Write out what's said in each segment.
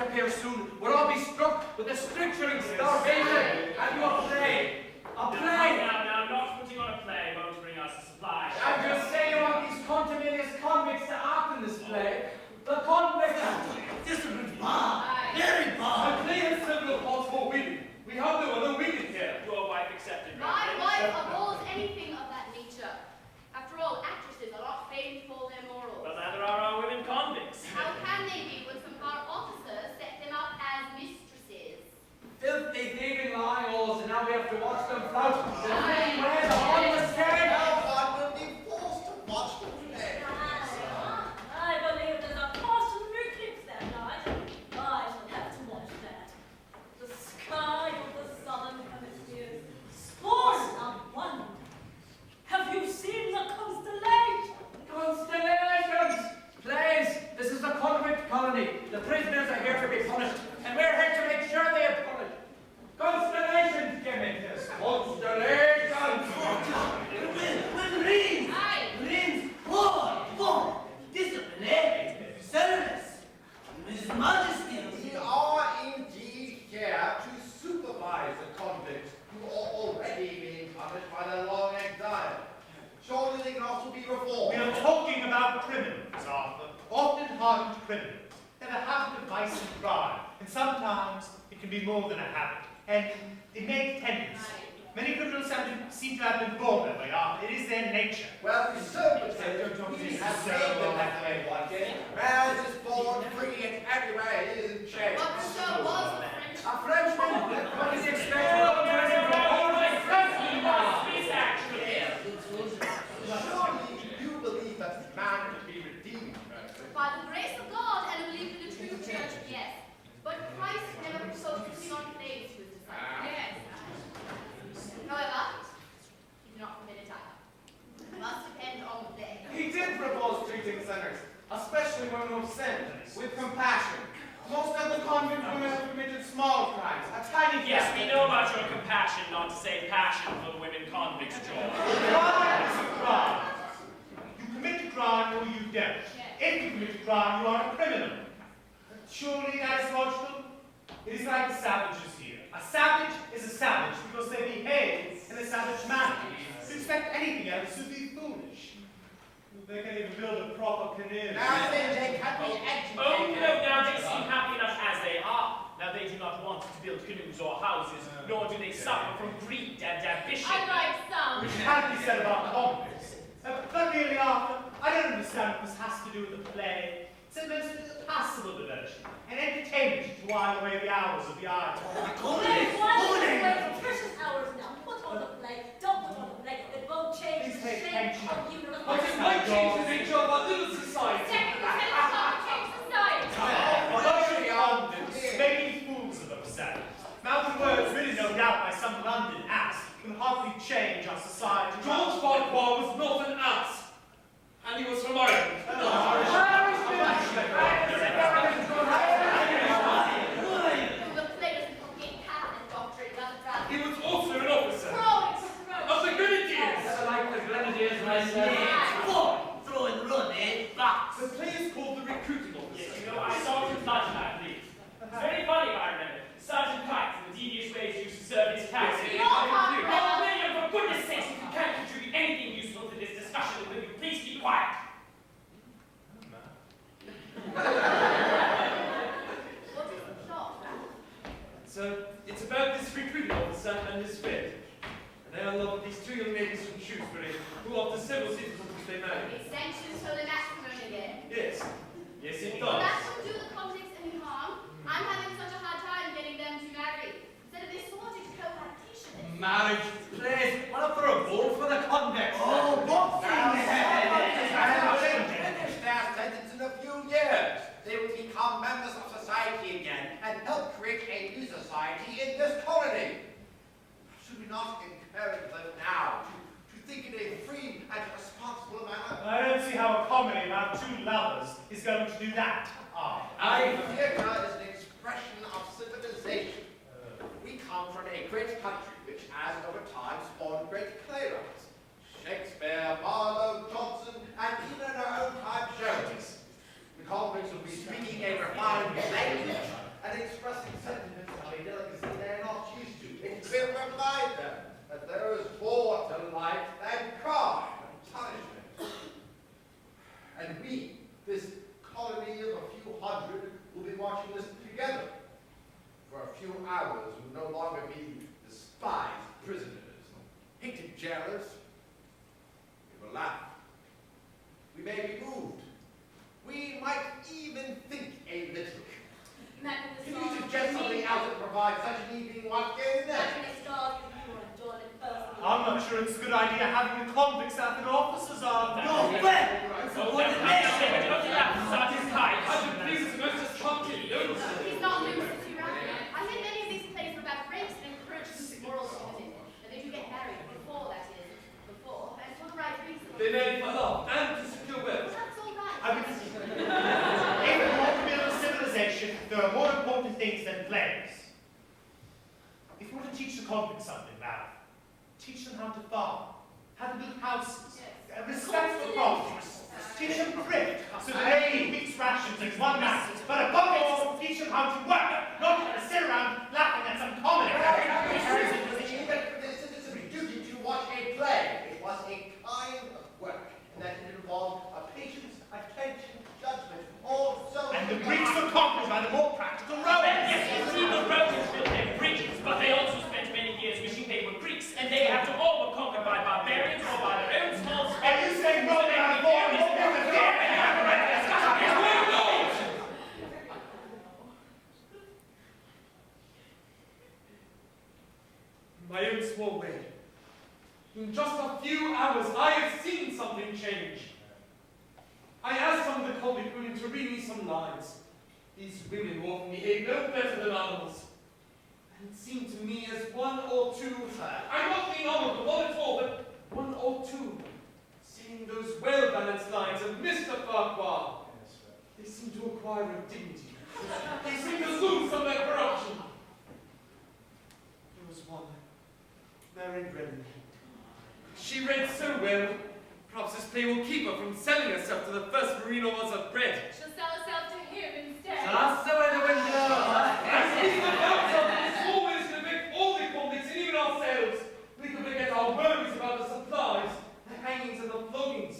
appear soon, we'll all be struck with the stricturing starvation and your play. A play! Now, not putting on a play won't bring us a supply. And you say you want these contumelious convicts to act in this play? The convicts... Discipline bad. Very bad. A play has several calls for women. We have no other women here. Your wife accepted. My wife abhors anything of that nature. After all, actresses are not famed for their morals. But neither are our women convicts. How can they be when some of our officers set them up as mistresses? Filthy, thieving lions, and now we have to watch them flout. Where the harmless gang? Now one will be forced to watch the play. I believe there's a partial eclipse that night. I shall have to watch that. The sky of the southern hemisphere sports of wonder. Have you seen the constellation? Constellations! Plays! This is a convict colony. The prisoners are here to be punished, and we're here to make sure they are punished. Constellations, Gimmicus! Constellations! When rains. Aye. Rains. War. Discipline, eh? Service. His Majesty. We are indeed here to supervise the convicts who are already being punished by their long exile. Surely they can also be reformed. We are talking about criminals, Arthur. Often hardened criminals. They have a habit of vice and crime, and sometimes it can be more than a habit, and it may tendency. Many criminals seem to have been born that way, Arthur. It is their nature. Well, we so pretend he has made them that way one day. Man is born free and everywhere he is in chains. What so was the French? A Frenchman? What is expected of a prison from all the Peace actually. Surely you believe that man can be redeemed. By the grace of God and a belief in the true church, yes. But Christ never proposed putting on plays to his disciples. Yes. However, he did not permit it either. It must depend on the play. He did propose treating sinners, especially women of sin, with compassion. Most of the convict women have committed small crimes, a tiny Yes, we know about your compassion, not to say passion, for the women convicts, George. Crime is a crime. You commit a crime or you don't. If you commit a crime, you are a criminal. Surely that is logical? It is like the savages here. A savage is a savage because they behave in a savage manner. To expect anything else would be foolish. They can't even build a proper canoe. Now then, they can be Oh, educated. no, now they seem happy enough as they are. Now they do not want to build canoes or houses, nor do they suffer from greed and ambition. Unlike some. Which can be said about convicts. But really, Arthur, I don't understand what this has to do with the play. It's a most passable diversion, an entertainment to while away the hours of the idle. There's one way for precious hours now. Put on the play. Don't put on the play. It won't change Please the pay shape attention. of human But it might change the nature of our little society. Second, change society. Luxury convicts, making fools of themselves. Mountain words written no doubt by some London ass can hardly change our society. George Farquhar was not an ass, and he was from Ireland. The play doesn't propagate Catholic doctrine, does it, rather? He was also an officer Throwing of the Grenadiers. I like the Grenadiers myself. Throwing blood, eh? Bats. The play is called The Recruiting Officer. Yes, you know, I saw it in London, I believe. It's very funny, I remember. Sergeant Kite and the devious ways he used to serve his caste. Not William, for goodness sakes, if you can't contribute anything useful to this discussion, will you please keep quiet? What is the plot, rather? So it's about this recruiting officer and his friend. And they are in love with these two young ladies from Shrewsbury, who after several seasons which they married. It sanctions holy matrimony again. Yes. Yes, it Well, does. that won't do the convicts any harm. I'm having such a hard time getting them to marry. Instead of this sordid cohabitation. Marriage, plays, what up for a vote for the convicts? Oh, what Finish their sentence in a few years. They will become members of society again and help create a new society in this colony. Should we not encourage them now to think in a free and responsible manner? I don't see how a comedy about two lovers is going to do that. The theatre is an expression of civilization. We come from a great country which has over time spawned great playwrights. Shakespeare, Marlowe, Johnson, and even in our own time Jones. The convicts will be speaking a refined language, ours will no longer be despised prisoners, hated jailers. We will laugh. We may be moved. We might even think a little. Magnus Can you suggest something else that provides such an evening once again? Magnus Dog, you are Jordan personally. I'm not sure it's a good idea having the convicts out than officers are. No, fair. It's a point of nation. He's not loose as you ran. I hear many of these plays were about rapes and encouragement moral unity. And they do get married before, that is. Before, and for the right reason. They marry for love and to secure Well, wealth. that's all right. I mean, if we want to build a civilization, there are more important things than plays. If we want to teach the convicts something, Ralph, teach them how to farm, how to build houses, respect for properties, teach them thrift, so that they eat week's rations in one night. But above all, teach them how to work, not how to sit around laughing at some comedy. The citizen's duty to watch a play. It was a kind of work, and that it involved a patience, attention, judgment, all so. And the Greeks were conquered by the more practical Romans. Yes, indeed, the Romans built their bridges, but they also spent many years wishing they were Greeks, and they, after all, were conquered by barbarians or by their own small Are states. you saying Rome had more My own small way. In just a few hours, I have seen something change. I asked some of the convict women to read me some lines. These women who often behave no better than animals. And it seemed to me as one or two, I'm not being honorable, not at all, but one or two, saying those well-balanced lines of Mr. Farquhar. They seem to acquire a dignity. They seem to lose some of their corruption. There was one, Mary Brennan. She read so well. Perhaps this play will keep her from selling herself to the first marine ones of bread. She'll sell herself to him instead. Just away the window. And speaking of ourselves, small ways to evict all the convicts and even ourselves. We could forget our worries about the supplies, the hangings and the floggings,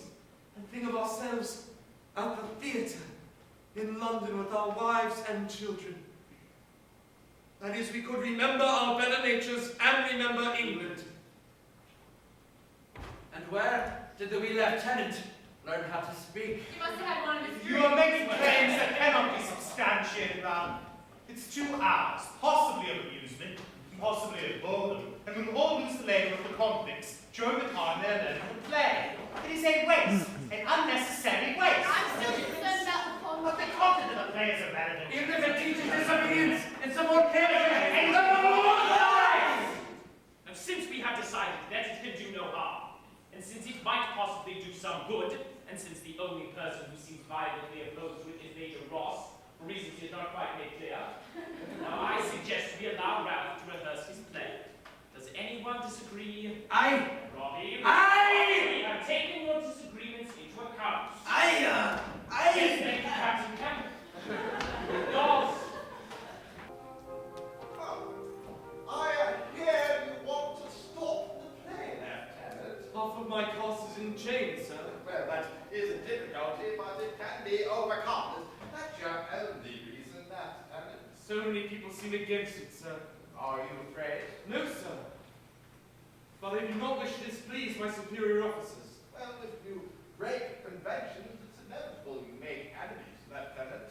and think of ourselves at the theatre in London with our wives and children. That is, we could remember our better natures and remember England. And where did the wee lieutenant learn how to speak? You must have had one of his You are making claims that cannot be substantiated, Ralph. It's 2 hours, possibly of amusement, possibly of boredom, and we will all lose the labour of the convicts during the time they are learning to play. It is a waste, an unnecessary waste. I'm still concerned about the But the content of the play is irrelevant. Even if it teaches disobedience and some more care. And since we have decided that it can do no harm, and since it might possibly do some good, and since the only person who seems violently opposed to it is Major Ross, for reasons he has not quite made clear, now I suggest we allow Ralph to rehearse his play. Does anyone disagree? Aye. Robbie? Aye! We have taken your disagreements into account. I Yes, thank you, Captain Campbell. Dawes. I hear you want to stop the play, Lieutenant. Half of my cost is in chains, sir. Well, that is a difficulty, but it can be overcome. That's your only reason, Lieutenant. So many people seem against it, sir. Are you afraid? No, sir. But I do not wish to displease my superior officers. Well, if you break conventions, it's inevitable you make enemies, Lieutenant.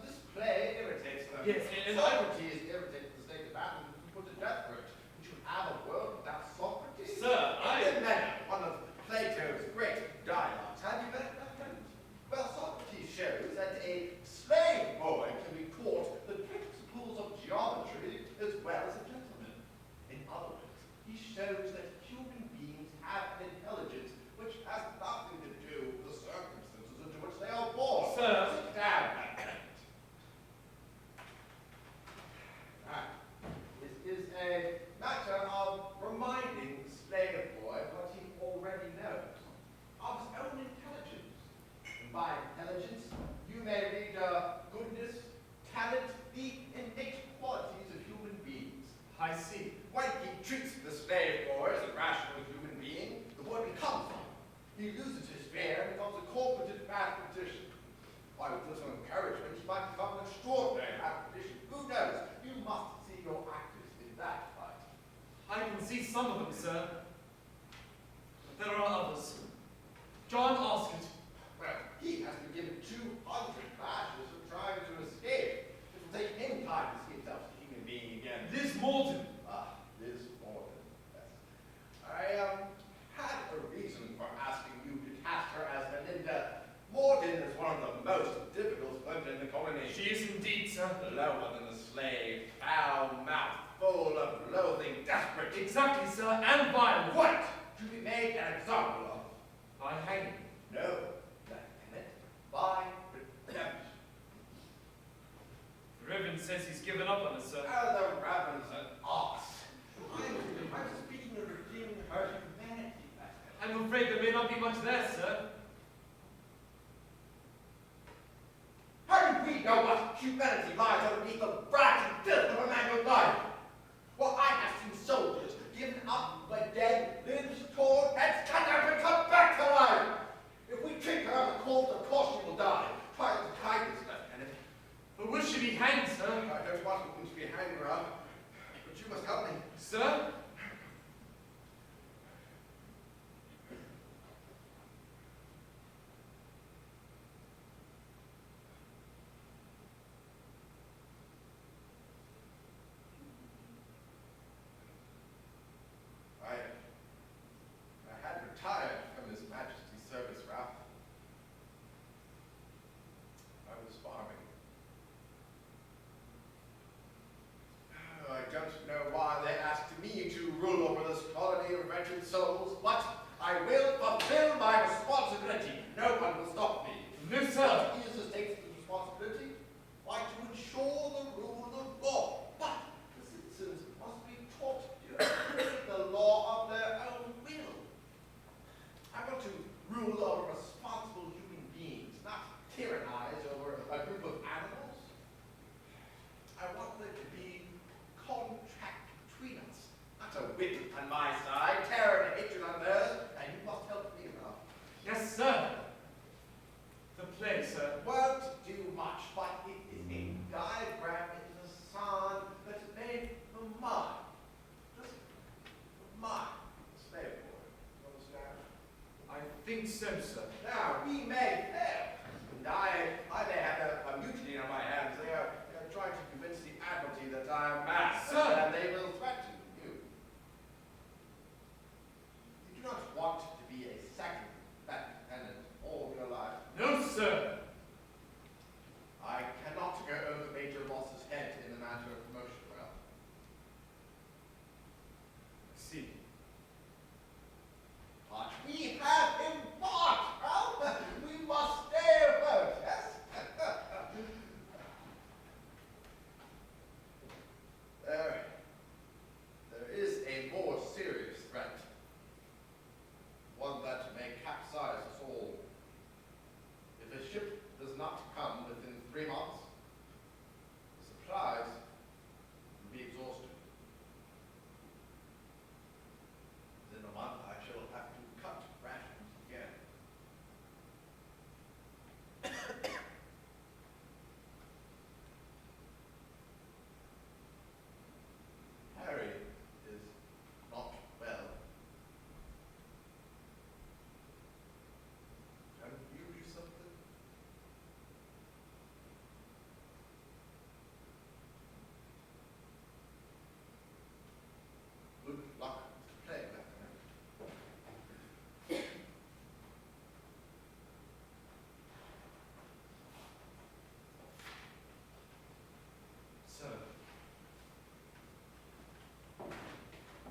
This play irritates them. Yes, and Socrates irritated the state of Athens and put to death for it. Would you have a world without Socrates? Sir, In the manner, one of Plato's great dialogues. Have you read it, Lieutenant? Well, Socrates shows that a slave boy can be taught the principles of geometry as well as a gentleman. In other words, he shows that human beings have intelligence which has nothing to do with the circumstances into which they are born. Sir. Sit down, Lieutenant. Now, this is a matter of reminding the slave boy what he already knows of his own intelligence. And by intelligence, you may read goodness, talent, the innate qualities of human beings. I see. When he treats the slave boy as a rational human being, the boy becomes one. He loses his fear and becomes a competent mathematician. Why, with little encouragement, he might become an extraordinary mathematician. Who knows? You must see your see some of them, sir. But there are others. John Osgood. Well, he has been given 200 lashes for trying to escape. It will take him time to see himself as a human being again. Liz Morden. Ah, Liz Morgan. Yes. I had a reason for asking you to cast her as Melinda. Morden is one of the most difficult women in the colony. She is indeed, sir. Lower than a slave, foul mouth, full of loathing, desperate. Exactly, sir, and violent. What? To be made an example of? By hanging. No, Lieutenant. By redemption. The Reverend says he's given up on us, sir. Oh, the Reverend's an arse. I'm speaking of redeeming her humanity. I'm afraid there may not be much there, sir. How do we know what humanity lies underneath the rats and filth of a manual life? Well, I have seen soldiers given up by dead, limbs torn, heads cut out and come back to life. If we treat her as a corpse, of course she will die. Try to kindness, Lieutenant. But will she be hanged, sir? I don't want you to be hanging around, but you must help me. Sir? I had retired from His Majesty's service, Ralph. I was farming. Oh, I don't know why they asked me to rule over this colony of wretched souls, but I will fulfill my responsibility. No one will stop me. No, sir. What is the state's responsibility? Why, to ensure the rule of law. But the citizens must be taught to obey the law of their own will. I want to rule over responsible human beings, not tyrannize over a group of animals. I want there to be contract between us, not a whip on my side, terror and hatred on theirs, and you must help me, Ralph. Yes, sir. The play, sir. Won't do much, but it is a diagram in the sand that's made for mine. Just for mine. Slave boy. You understand? I think so, sir. Now, we may